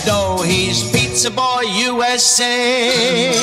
dough. He's Pizza Boy USA.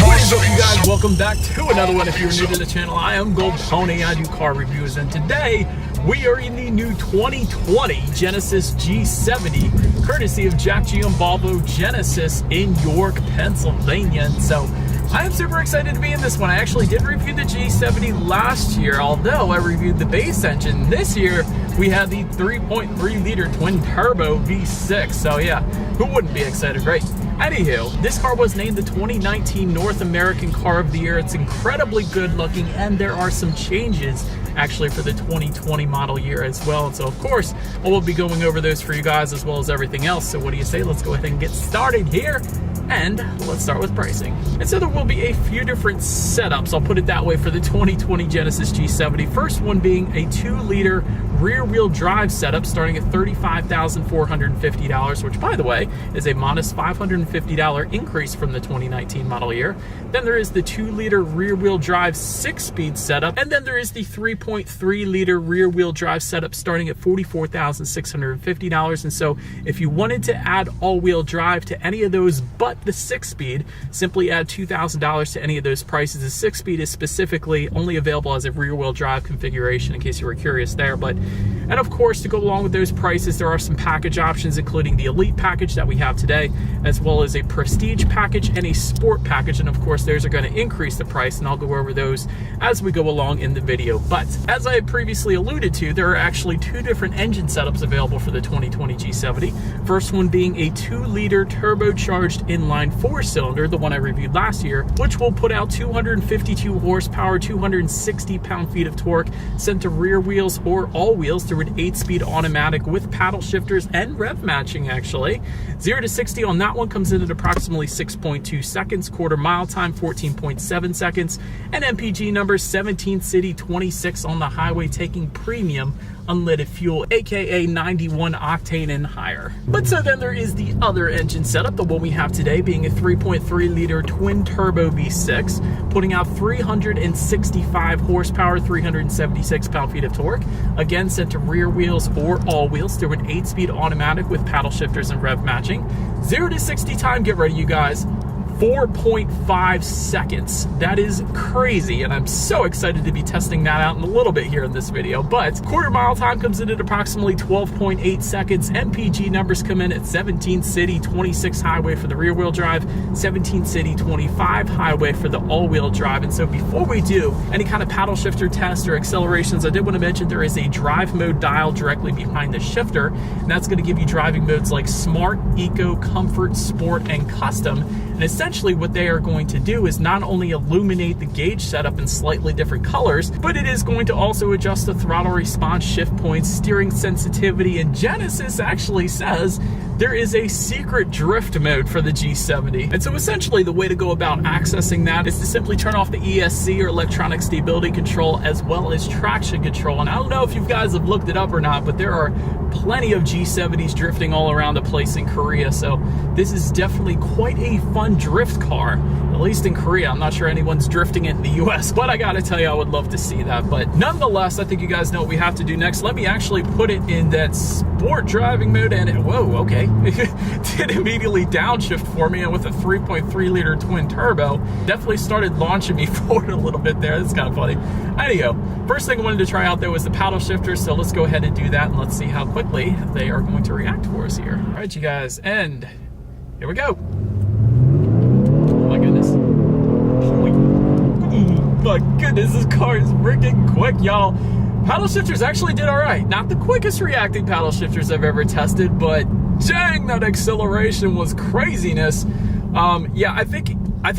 What is up, you guys? Welcome back to another one. If you're new to the channel, I am Gold Pony. I do car reviews, and today we are in the new 2020 Genesis G70, courtesy of Jack G and Volvo Genesis in York, Pennsylvania. And so I am super excited to be in this one. I actually did review the G70 last year, although I reviewed the base engine. This year, we had the 3.3 liter twin turbo V6. So yeah, who wouldn't be excited, right? Anywho, this car was named the 2019 North American Car of the Year. It's incredibly good looking, and there are some changes actually for the 2020 model year as well. And so of course, I will be going over those for you guys as well as everything else. So what do you say? Let's go ahead and get started here. And let's start with pricing. And so there will be a few different setups, I'll put it that way, for the 2020 Genesis G70. First one being a 2-liter rear-wheel drive setup starting at $35,450, which, by the way, is a modest $550 increase from the 2019 model year. Then there is the 2-liter rear-wheel drive 6-speed setup, and then there is the 3.3-liter rear-wheel drive setup starting at $44,650. And so if you wanted to add all-wheel drive to any of those but the 6-speed, simply add $2,000 to any of those prices. The 6-speed is specifically only available as a rear-wheel drive configuration, in case you were curious there. And of course, to go along with those prices, there are some package options, including the Elite package that we have today, as well as a Prestige package and a Sport package. And of course, those are going to increase the price, and I'll go over those as we go along in the video. But as I had previously alluded to, there are actually two different engine setups available for the 2020 G70. First one being a 2-liter turbocharged inline 4-cylinder, the one I reviewed last year, which will put out 252 horsepower, 260 pound-feet of torque, sent to rear wheels or all wheels through an 8-speed automatic with paddle shifters and rev matching, actually. 0 to 60 on that one comes in at approximately 6.2 seconds, quarter mile time 14.7 seconds, and MPG number 17 city, 26 on the highway, taking premium unleaded fuel, aka 91 octane and higher. But so then there is the other engine setup, the one we have today being a 3.3 liter twin turbo V6, putting out 365 horsepower, 376 pound-feet of torque, again set to rear wheels or all wheels through an 8-speed automatic with paddle shifters and rev matching. 0 to 60 time, get ready you guys, 4.5 seconds. That is crazy, and I'm so excited to be testing that out in a little bit here in this video. But quarter mile time comes in at approximately 12.8 seconds. MPG numbers come in at 17 city, 26 highway for the rear wheel drive, 17 city, 25 highway for the all-wheel drive. And so before we do any kind of paddle shifter test or accelerations, I did want to mention there is a drive mode dial directly behind the shifter, and that's going to give you driving modes like Smart, Eco, Comfort, Sport, and Custom. And essentially what they are going to do is not only illuminate the gauge setup in slightly different colors, but it is going to also adjust the throttle response, shift points, steering sensitivity, and Genesis actually says there is a secret drift mode for the G70. And so essentially the way to go about accessing that is to simply turn off the ESC or electronic stability control as well as traction control. And I don't know if you guys have looked it up or not, but there are plenty of G70s drifting all around the place in Korea. So this is definitely quite a fun drift car, at least in Korea. I'm not sure anyone's drifting it in the US, but I gotta tell you, I would love to see that. But nonetheless, I think you guys know what we have to do next. Let me actually put it in that sport driving mode, and whoa, okay. It did immediately downshift for me, and with a 3.3 liter twin turbo, definitely started launching me forward a little bit there. That's kind of funny. Anyhow, first thing I wanted to try out there was the paddle shifter, so let's go ahead and do that, and let's see how quickly they are going to react for us here. All right, you guys, and here we go. Oh my goodness. Oh my goodness, this car is freaking quick, y'all. Paddle shifters actually did all right. Not the quickest reacting paddle shifters I've ever tested, but dang, that acceleration was craziness. Yeah, I think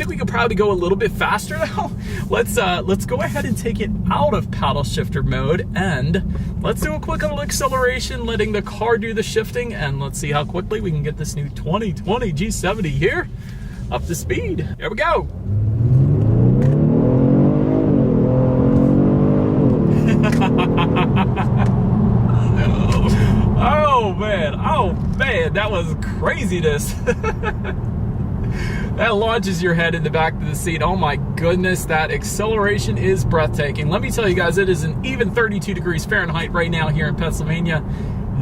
we could probably go a little bit faster now. Let's go ahead and take it out of paddle shifter mode, and let's do a quick little acceleration, letting the car do the shifting, and let's see how quickly we can get this new 2020 G70 here up to speed. Here we go. Oh man, that was craziness. That launches your head in the back of the seat. Oh my goodness, that acceleration is breathtaking. Let me tell you guys, it is an even 32 degrees Fahrenheit right now here in Pennsylvania.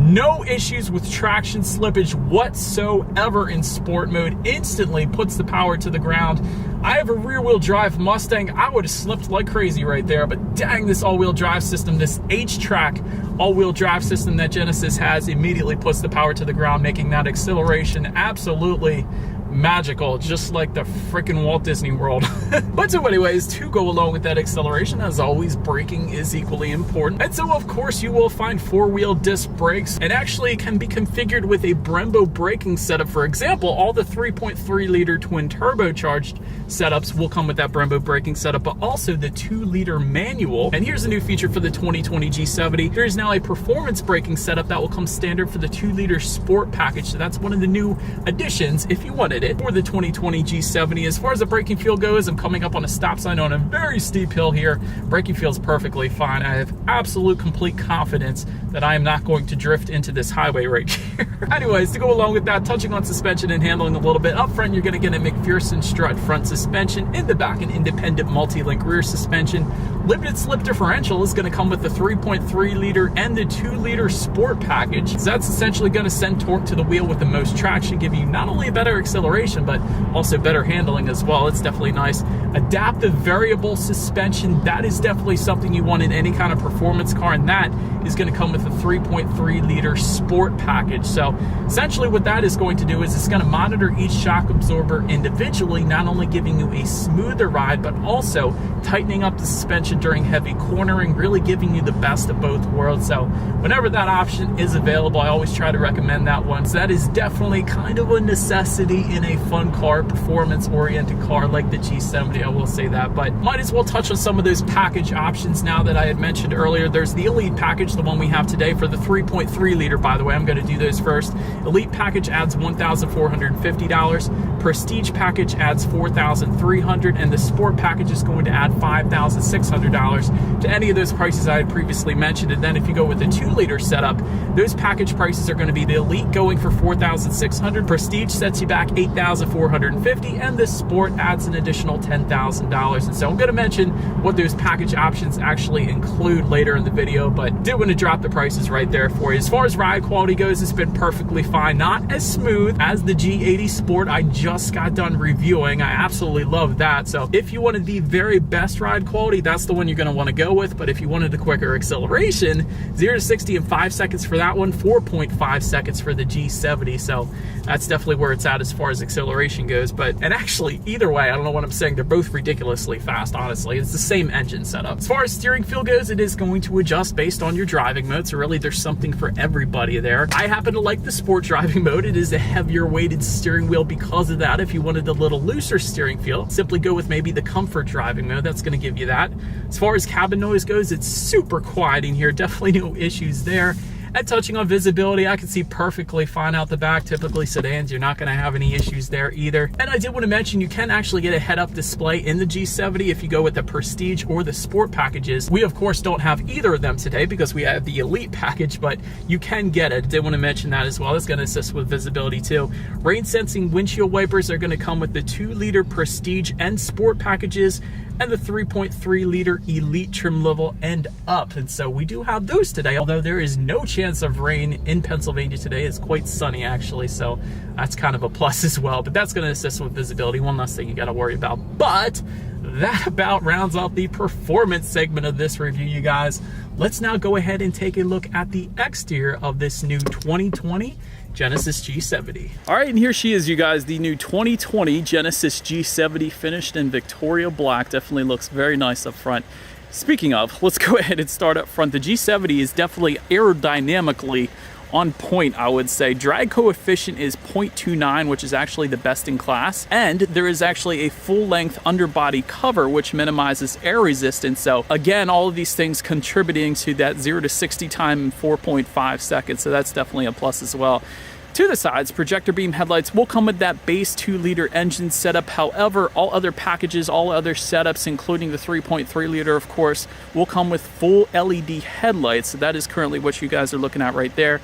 No issues with traction slippage whatsoever in sport mode. Instantly puts the power to the ground. I have a rear-wheel drive Mustang. I would have slipped like crazy right there, but dang, this all-wheel drive system, this H-Track all-wheel drive system that Genesis has, immediately puts the power to the ground, making that acceleration absolutely magical, just like the freaking Walt Disney World. But so anyways, to go along with that acceleration, as always, braking is equally important. And so of course you will find 4-wheel disc brakes, and actually can be configured with a Brembo braking setup. For example, all the 3.3 liter twin turbocharged setups will come with that Brembo braking setup, but also the 2-liter manual. And here's a new feature for the 2020 G70. There is now a performance braking setup that will come standard for the 2-liter sport package. So that's one of the new additions if you wanted it for the 2020 G70. As far as the braking feel goes, I'm coming up on a stop sign on a very steep hill here. Braking feels perfectly fine. I have absolute complete confidence that I am not going to drift into this highway right here. Anyways, to go along with that, touching on suspension and handling a little bit. Up front, you're going to get a McPherson strut front suspension. In the back, an independent multi-link rear suspension. Limited slip differential is going to come with the 3.3 liter and the 2-liter sport package. So that's essentially going to send torque to the wheel with the most traction, give you not only a better acceleration, but also better handling as well. It's definitely nice. Adaptive variable suspension, that is definitely something you want in any kind of performance car, and that is going to come with a 3.3 liter sport package. So essentially what that is going to do is it's going to monitor each shock absorber individually, not only giving you a smoother ride, but also tightening up the suspension during heavy cornering, really giving you the best of both worlds. So whenever that option is available, I always try to recommend that one. So that is definitely kind of a necessity in a fun car, performance-oriented car like the G70, I will say that. But might as well touch on some of those package options now that I had mentioned earlier. There's the Elite package, the one we have today for the 3.3 liter, by the way. I'm going to do those first. Elite package adds $1,450. Prestige package adds $4,300, and the Sport package is going to add $5,600 to any of those prices I had previously mentioned. And then if you go with the 2-liter setup, those package prices are going to be the Elite going for $4,600, Prestige sets you back $8,450, and the Sport adds an additional $10,000. And so I'm going to mention what those package options actually include later in the video, but did want to drop the prices right there for you. As far as ride quality goes, it's been perfectly fine. Not as smooth as the G80 Sport I just got done reviewing. I absolutely love that. So if you wanted the very best ride quality, that's the one you're going to want to go with. But if you wanted the quicker acceleration, 0 to 60 in 5 seconds for that one, 4.5 seconds for the G70. So that's definitely where it's at as far as acceleration goes. And actually, either way, I don't know what I'm saying, they're both ridiculously fast, honestly. It's the same engine setup. As far as steering feel goes, it is going to adjust based on your driving mode. So really, there's something for everybody there. I happen to like the sport driving mode. It is a heavier weighted steering wheel because of that. If you wanted a little looser steering feel, simply go with maybe the comfort driving mode. That's going to give you that. As far as cabin noise goes, it's super quiet in here. Definitely no issues there. And touching on visibility, I can see perfectly fine out the back. Typically sedans, you're not going to have any issues there either. And I did want to mention, you can actually get a head-up display in the G70 if you go with the Prestige or the Sport packages. We, of course, don't have either of them today because we have the Elite package, but you can get it. I did want to mention that as well. It's going to assist with visibility too. Rain-sensing windshield wipers are going to come with the 2-liter Prestige and Sport packages, and the 3.3 liter Elite trim level and up. And so we do have those today, although there is no chance of rain in Pennsylvania today. It's quite sunny actually, so that's kind of a plus as well. But that's going to assist with visibility. One less thing you got to worry about. But that about rounds out the performance segment of this review, you guys. Let's now go ahead and take a look at the exterior of this new 2020 Genesis G70. All right, and here she is, you guys, the new 2020 Genesis G70, finished in Victoria Black. Definitely looks very nice up front. Speaking of, let's go ahead and start up front. The G70 is definitely aerodynamically on point, I would say. Drag coefficient is 0.29, which is actually the best in class. And there is actually a full-length underbody cover, which minimizes air resistance. So again, all of these things contributing to that 0 to 60 time in 4.5 seconds. So that's definitely a plus as well. To the sides, projector beam headlights will come with that base 2-liter engine setup. However, all other packages, all other setups, including the 3.3 liter, of course, will come with full LED headlights. So that is currently what you guys are looking at right there.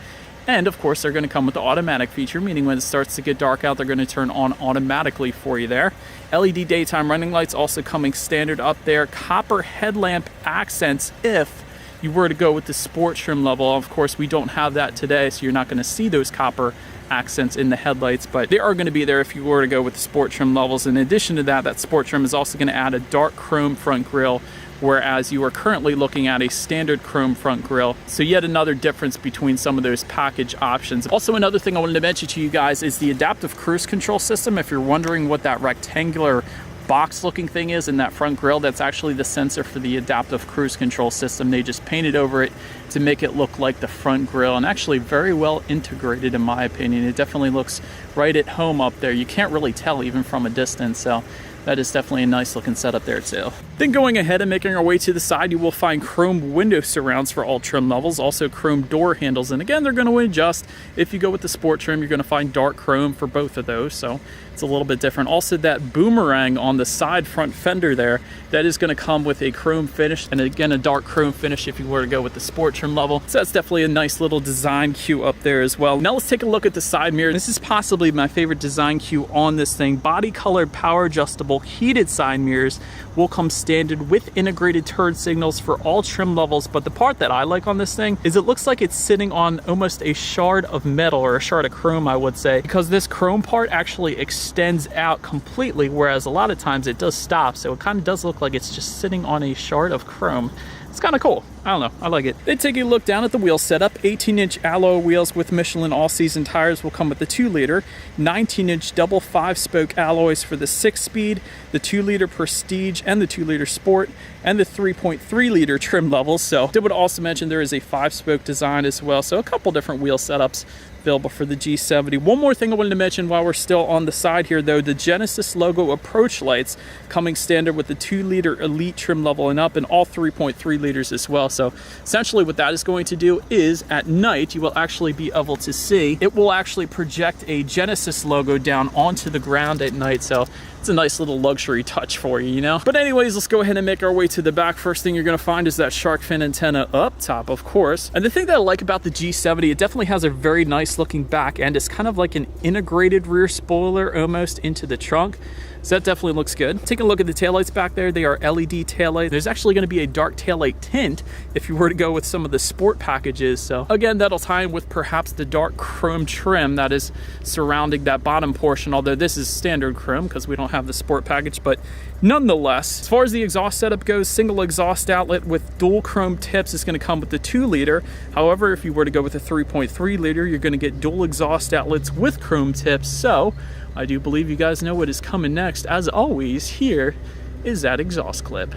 And of course, they're going to come with the automatic feature, meaning when it starts to get dark out, they're going to turn on automatically for you there. LED daytime running lights also coming standard up there. Copper headlamp accents if you were to go with the sport trim level. Of course, we don't have that today, so you're not going to see those copper accents in the headlights, but they are going to be there if you were to go with the sport trim levels. In addition to that, that sport trim is also going to add a dark chrome front grille, whereas you are currently looking at a standard chrome front grille. So yet another difference between some of those package options. Also, another thing I wanted to mention to you guys is the adaptive cruise control system. If you're wondering what that rectangular box looking thing is in that front grille, that's actually the sensor for the adaptive cruise control system. They just painted over it to make it look like the front grille, and actually very well integrated in my opinion. It definitely looks right at home up there. You can't really tell even from a distance, so that is definitely a nice looking setup there too. Then going ahead and making our way to the side, you will find chrome window surrounds for all trim levels, also chrome door handles, and again, they're going to adjust. If you go with the sport trim, you're going to find dark chrome for both of those, so it's a little bit different. Also, that boomerang on the side front fender there, that is going to come with a chrome finish, and again, a dark chrome finish if you were to go with the sport trim level. So that's definitely a nice little design cue up there as well. Now let's take a look at the side mirror. This is possibly my favorite design cue on this thing. Body colored power adjustable heated side mirrors will come standard with integrated turn signals for all trim levels, but the part that I like on this thing is it looks like it's sitting on almost a shard of metal, or a shard of chrome I would say, because this chrome part actually extends out completely, whereas a lot of times it does stop, so it kind of does look like it's just sitting on a shard of chrome. It's kind of cool. I don't know, I like it. Then taking a look down at the wheel setup, 18-inch alloy wheels with Michelin all-season tires will come with the 2-liter, 19-inch double 5-spoke alloys for the 6-speed, the 2-liter Prestige and the 2-liter Sport, and the 3.3-liter trim levels. So I would also mention there is a 5-spoke design as well, so a couple different wheel setups available for the G70. One more thing I wanted to mention while we're still on the side here though, the Genesis logo approach lights coming standard with the 2-liter Elite trim level and up, and all 3.3 liters as well. So essentially what that is going to do is at night you will actually be able to see, it will actually project a Genesis logo down onto the ground at night. So it's a nice little luxury touch for you, you know? But anyways, let's go ahead and make our way to the back. First thing you're gonna find is that shark fin antenna up top, of course. And the thing that I like about the G70, it definitely has a very nice looking back end. It's kind of like an integrated rear spoiler almost into the trunk. So that definitely looks good. Taking a look at the taillights back there, they are LED taillights. There's actually going to be a dark taillight tint if you were to go with some of the sport packages. So again, that'll tie in with perhaps the dark chrome trim that is surrounding that bottom portion, although this is standard chrome because we don't have the sport package. But nonetheless, as far as the exhaust setup goes, single exhaust outlet with dual chrome tips is going to come with the 2-liter. However, if you were to go with a 3.3-liter, you're going to get dual exhaust outlets with chrome tips. So I do believe you guys know what is coming next. As always, here is that exhaust clip.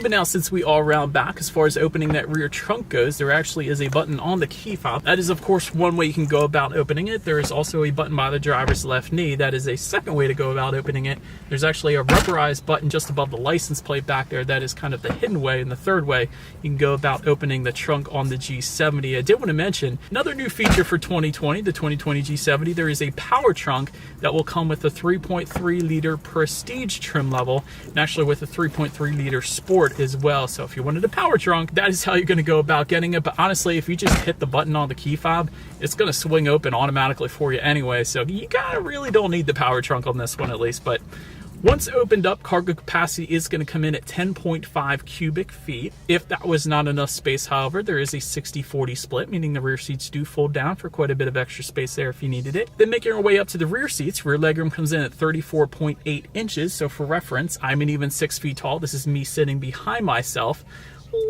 But now, since we are round back, as far as opening that rear trunk goes, there actually is a button on the key fob. That is, of course, one way you can go about opening it. There is also a button by the driver's left knee. That is a second way to go about opening it. There's actually a rubberized button just above the license plate back there. That is kind of the hidden way. And the third way you can go about opening the trunk on the G70. I did want to mention another new feature for 2020, the 2020 G70. There is a power trunk that will come with a 3.3-liter Prestige trim level, and actually with a 3.3-liter Sport as well. So if you wanted a power trunk, that is how you're going to go about getting it. But honestly, if you just hit the button on the key fob, it's going to swing open automatically for you anyway. So you kind of really don't need the power trunk on this one, at least. But once opened up, cargo capacity is going to come in at 10.5 cubic feet. If that was not enough space, however, there is a 60-40 split, meaning the rear seats do fold down for quite a bit of extra space there if you needed it. Then making our way up to the rear seats, rear legroom comes in at 34.8 inches. So for reference, I'm an even 6 feet tall. This is me sitting behind myself.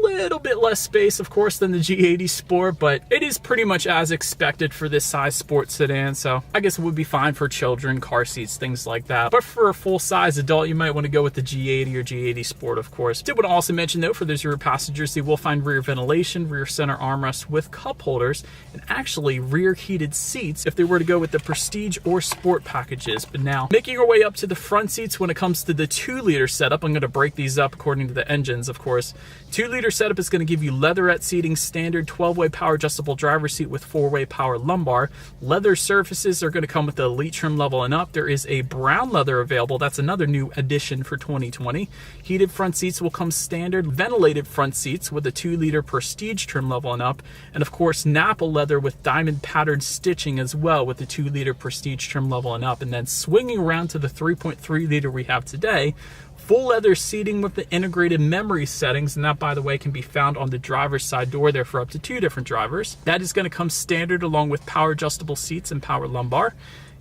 Little bit less space, of course, than the G80 Sport, but it is pretty much as expected for this size sports sedan, so I guess it would be fine for children, car seats, things like that. But for a full-size adult, you might want to go with the G80 or G80 Sport, of course. Did want to also mention, though, for those rear passengers, they will find rear ventilation, rear center armrests with cup holders, and actually rear heated seats if they were to go with the Prestige or Sport packages. But now, making our way up to the front seats when it comes to the 2-liter setup, I'm going to break these up according to the engines, of course. 2 2-liter setup is going to give you leatherette seating, standard 12-way power adjustable driver's seat with 4-way power lumbar. Leather surfaces are going to come with the elite trim level and up. There is a brown leather available. That's another new addition for 2020. Heated front seats will come standard. Ventilated front seats with a 2-liter prestige trim level and up. And of course, Napa leather with diamond patterned stitching as well with the 2-liter prestige trim level and up. And then swinging around to the 3.3-liter we have today, full leather seating with the integrated memory settings, and that, by the way, can be found on the driver's side door there for up to 2 different drivers. That is going to come standard along with power adjustable seats and power lumbar.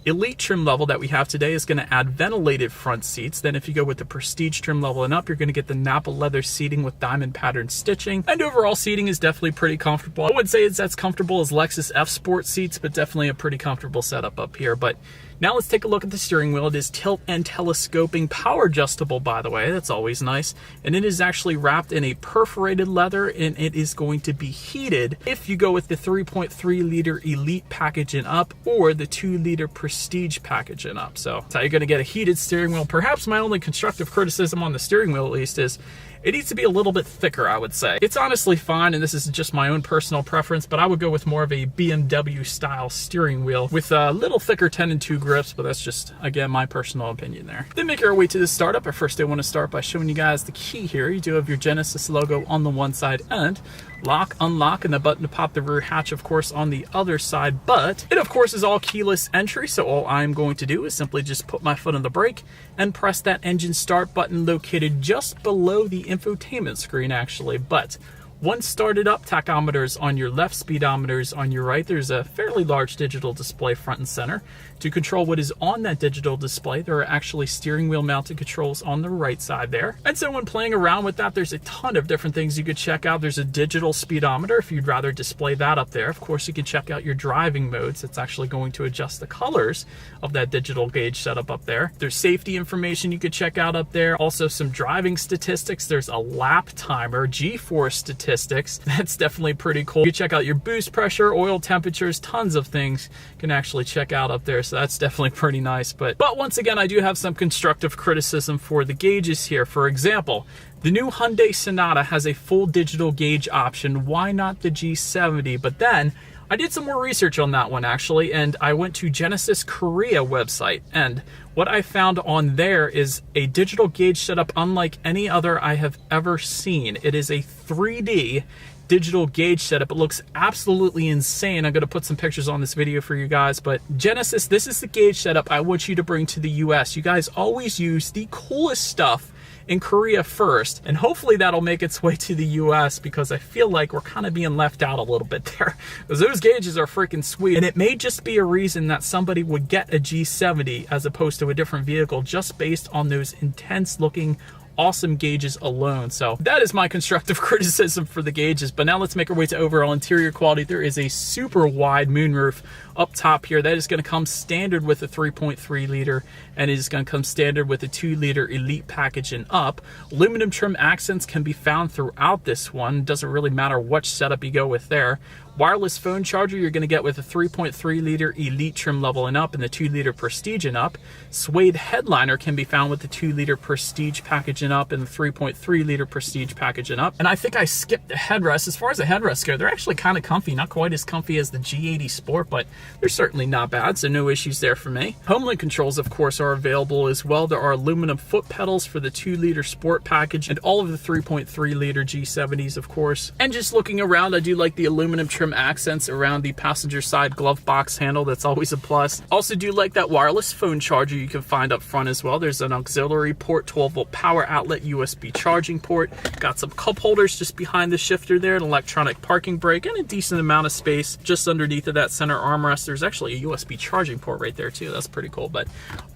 Elite trim level that we have today is going to add ventilated front seats. Then if you go with the prestige trim level and up, you're going to get the Napa leather seating with diamond patterned stitching. And overall seating is definitely pretty comfortable. I wouldn't say it's as comfortable as Lexus F Sport seats, but definitely a pretty comfortable setup up here. But now let's take a look at the steering wheel. It is tilt and telescoping, power adjustable, by the way. That's always nice. And it is actually wrapped in a perforated leather, and it is going to be heated if you go with the 3.3-liter Elite package and up or the 2-liter Prestige package and up. So that's how you're going to get a heated steering wheel. Perhaps my only constructive criticism on the steering wheel, at least, is it needs to be a little bit thicker, I would say. It's honestly fine, and this is just my own personal preference, but I would go with more of a BMW style steering wheel with a little thicker 10 and 2 grips, but that's just, again, my personal opinion there. Then make our way to the startup. But first I want to start by showing you guys the key here. You do have your Genesis logo on the one side and lock, unlock, and the button to pop the rear hatch, of course, on the other side. But it, of course, is all keyless entry, so all I'm going to do is simply just put my foot on the brake and press that engine start button located just below the infotainment screen, actually. But once started up, tachometers on your left, speedometers on your right. There's a fairly large digital display front and center. To control what is on that digital display, there are actually steering wheel mounted controls on the right side there. And so when playing around with that, there's a ton of different things you could check out. There's a digital speedometer if you'd rather display that up there. Of course, you can check out your driving modes. It's actually going to adjust the colors of that digital gauge setup up there. There's safety information you could check out up there. Also some driving statistics. There's a lap timer, G-force statistics. That's definitely pretty cool. You can check out your boost pressure, oil temperatures, tons of things you can actually check out up there. So that's definitely pretty nice. But once again, I do have some constructive criticism for the gauges here. For example, the new Hyundai Sonata has a full digital gauge option. Why not the G70? But then I did some more research on that one, actually, and I went to Genesis Korea website, and what I found on there is a digital gauge setup unlike any other I have ever seen. It is a 3D digital gauge setup. It looks absolutely insane. I'm going to put some pictures on this video for you guys, but Genesis, this is the gauge setup I want you to bring to the US. You guys always use the coolest stuff in Korea first, and hopefully that'll make its way to the US, because I feel like we're kind of being left out a little bit there, because those gauges are freaking sweet. And it may just be a reason that somebody would get a G70 as opposed to a different vehicle just based on those intense looking awesome gauges alone. So that is my constructive criticism for the gauges. But now let's make our way to overall interior quality. There is a super wide moonroof up top here. That is going to come standard with a 3.3-liter, and it is going to come standard with a 2-liter Elite package and up. Aluminum trim accents can be found throughout this one. Doesn't really matter which setup you go with there. Wireless phone charger you're going to get with a 3.3-liter Elite trim level and up and the 2-liter Prestige and up. Suede headliner can be found with the 2-liter Prestige package and up and the 3.3-liter Prestige package and up. And I think I skipped the headrest. As far as the headrests go, they're actually kind of comfy. Not quite as comfy as the G80 Sport, but they're certainly not bad, so no issues there for me. Homelink controls, of course, are available as well. There are aluminum foot pedals for the 2-liter Sport package and all of the 3.3-liter G70s, of course. And just looking around, I do like the aluminum trim accents around the passenger side glove box handle. That's always a plus. Also do like that wireless phone charger you can find up front as well. There's an auxiliary port, 12-volt power outlet, USB charging port. Got some cup holders just behind the shifter there, an electronic parking brake, and a decent amount of space just underneath of that center armrest. There's actually a USB charging port right there too. That's pretty cool. But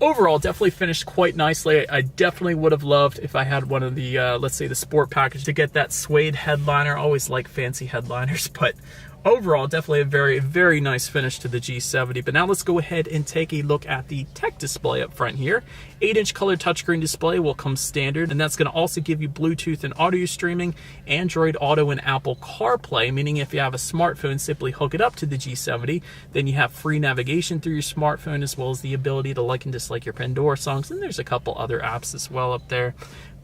overall, definitely finished quite nicely. I definitely would have loved if I had one of the, let's say the Sport package, to get that suede headliner. I always like fancy headliners, but overall, definitely a very, very nice finish to the G70. But now let's go ahead and take a look at the tech display up front here. 8-inch color touchscreen display will come standard, and that's going to also give you Bluetooth and audio streaming, Android Auto, and Apple CarPlay, meaning if you have a smartphone, simply hook it up to the G70. Then you have free navigation through your smartphone, as well as the ability to like and dislike your Pandora songs, and there's a couple other apps as well up there.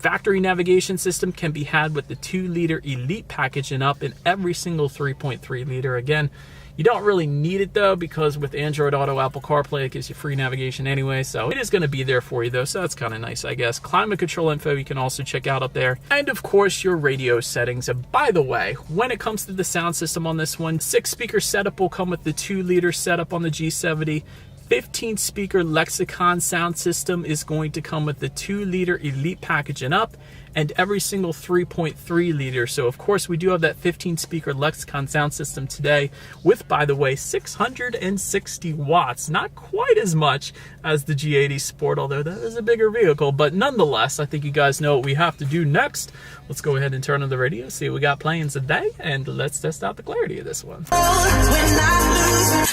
Factory navigation system can be had with the 2-liter Elite package and up, in every single 3.3 liter. Again, you don't really need it though, because with Android Auto, Apple CarPlay, it gives you free navigation anyway, so it is going to be there for you though, so that's kind of nice, I guess. Climate control info you can also check out up there, and of course your radio settings. And by the way, when it comes to the sound system on this one, 6-speaker setup will come with the 2-liter setup on the G70. 15-speaker Lexicon sound system is going to come with the 2-liter Elite package and up, and every single 3.3 liter. So of course we do have that 15-speaker Lexicon sound system today with, by the way, 660 watts. Not quite as much as the G80 Sport, although that is a bigger vehicle, but nonetheless, I think you guys know what we have to do next. Let's go ahead and turn on the radio, see what we got playing today, and let's test out the clarity of this one.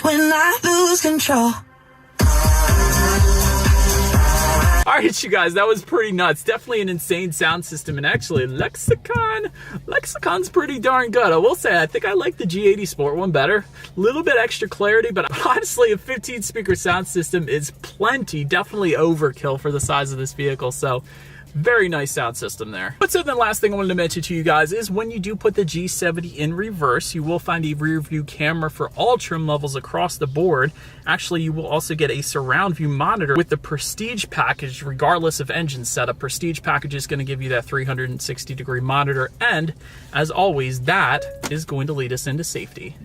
When I lose control. Alright, you guys, that was pretty nuts. Definitely an insane sound system, and actually Lexicon's pretty darn good. I will say, I think I like the G80 Sport one better. A little bit extra clarity, but honestly, a 15-speaker sound system is plenty. Definitely overkill for the size of this vehicle, so very nice sound system there. But so then last thing I wanted to mention to you guys is when you do put the G70 in reverse, you will find a rear view camera for all trim levels across the board. Actually, you will also get a surround view monitor with the Prestige package, regardless of engine setup. Prestige package is going to give you that 360-degree monitor, and as always, that is going to lead us into safety.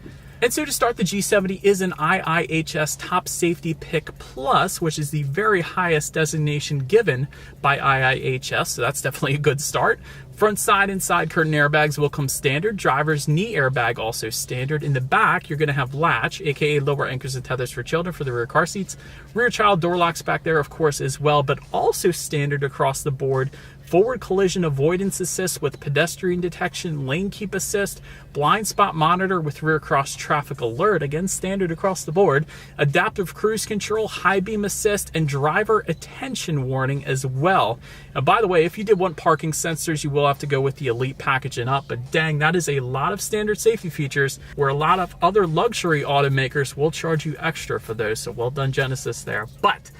And so to start, the G70 is an IIHS Top Safety Pick Plus, which is the very highest designation given by IIHS, so that's definitely a good start. Front, side, and side curtain airbags will come standard. Driver's knee airbag also standard. In the back, you're going to have latch, aka lower anchors and tethers for children for the rear car seats. Rear child door locks back there, of course, as well, but also standard across the board. Forward collision avoidance assist with pedestrian detection, lane keep assist, blind spot monitor with rear cross traffic alert, again standard across the board, adaptive cruise control, high beam assist, and driver attention warning as well. And by the way, if you did want parking sensors, you will have to go with the Elite package and up, but dang, that is a lot of standard safety features where a lot of other luxury automakers will charge you extra for those, so well done Genesis there. But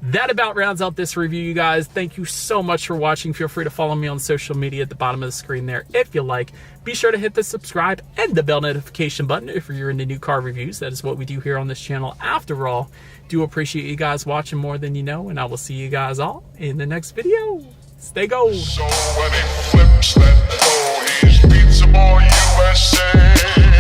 that about rounds out this review, you guys. Thank you so much for watching. Feel free to follow me on social media at the bottom of the screen there if you like. Be sure to hit the subscribe and the bell notification button if you're into new car reviews. That is what we do here on this channel. After all, do appreciate you guys watching more than you know, and I will see you guys all in the next video. Stay gold. So when he flips that door, he's Pizza Boy USA.